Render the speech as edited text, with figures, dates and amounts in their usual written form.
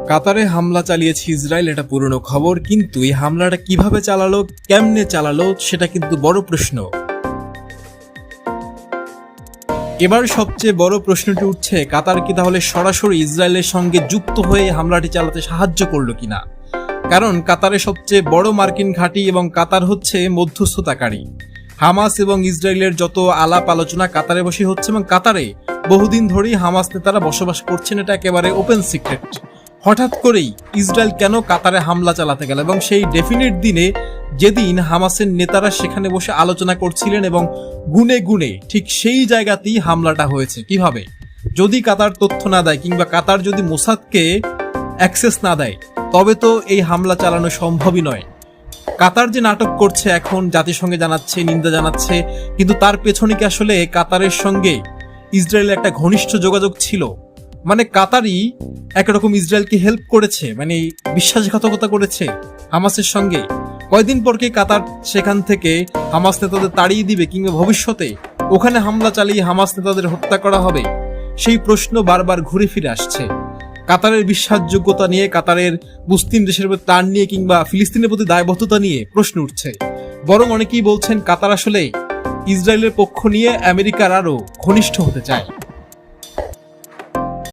কাতারে হামলা চালিয়েছে ইসরায়েল, এটা পুরনো খবর, কিন্তু এই হামলাটা কিভাবে চালালো, কেমনে চালালো, সেটা কিন্তু বড় প্রশ্ন। এবার সবচেয়ে বড় প্রশ্নটি উঠছে, কাতার কি তাহলে সরাসরি ইসরায়েলের সঙ্গে যুক্ত হয়ে হামলাটি চালাতে সাহায্য করলো কিনা। কারণ কাতারে সবচেয়ে বড় মার্কিন ঘাঁটি এবং কাতার হচ্ছে মধ্যস্থতাকারী। হামাস এবং ইসরায়েলের যত আলাপ আলোচনা কাতারে বসে হচ্ছে এবং কাতারে বহুদিন ধরেই হামাস নেতারা বসবাস করছেন, এটা একেবারে ওপেন সিক্রেট। হঠাৎ করেই ইসরায়েল কেন কাতারে হামলা চালাতে গেল, এবং সেই ডেফিনিট দিনে যেদিন হামাসের নেতারা সেখানে বসে আলোচনা করছিলেন এবং গুনে গুনে ঠিক সেই জায়গাতেই হামলাটা হয়েছে। কিভাবে? যদি কাতার তথ্য না দেয় কিংবা কাতার যদি মোসাদকে অ্যাক্সেস না দেয়, তবে তো এই হামলা চালানো সম্ভবই নয়। কাতার যে নাটক করছে এখন জাতিসংঘে জানাচ্ছে, নিন্দা জানাচ্ছে, কিন্তু তার পেছনে কি আসলে কাতারের সঙ্গে ইসরায়েলের একটা ঘনিষ্ঠ যোগাযোগ ছিল? মানে কাতারই একরকম ইসরায়েলকে হেল্প করেছে, মানে বিশ্বাসঘাতকতা করেছে হামাসের সঙ্গে। কয়দিন পর কি কাতার সেখান থেকে হামাস নেতাদের তাড়িয়ে দিবে, কিংবা ভবিষ্যতে ওখানে হামলা চালিয়ে হামাস নেতাদের হত্যা করা হবে? সেই প্রশ্ন বারবার ঘুরে ফিরে আসছে। কাতারের বিশ্বাসযোগ্যতা নিয়ে, কাতারের মুসলিম দেশের প্রতি টান নিয়ে, কিংবা ফিলিস্তিনের প্রতি দায়বদ্ধতা নিয়ে প্রশ্ন উঠছে। বরং অনেকেই বলছেন কাতার আসলে ইসরায়েলের পক্ষ নিয়ে আমেরিকার আরো ঘনিষ্ঠ হতে চায়।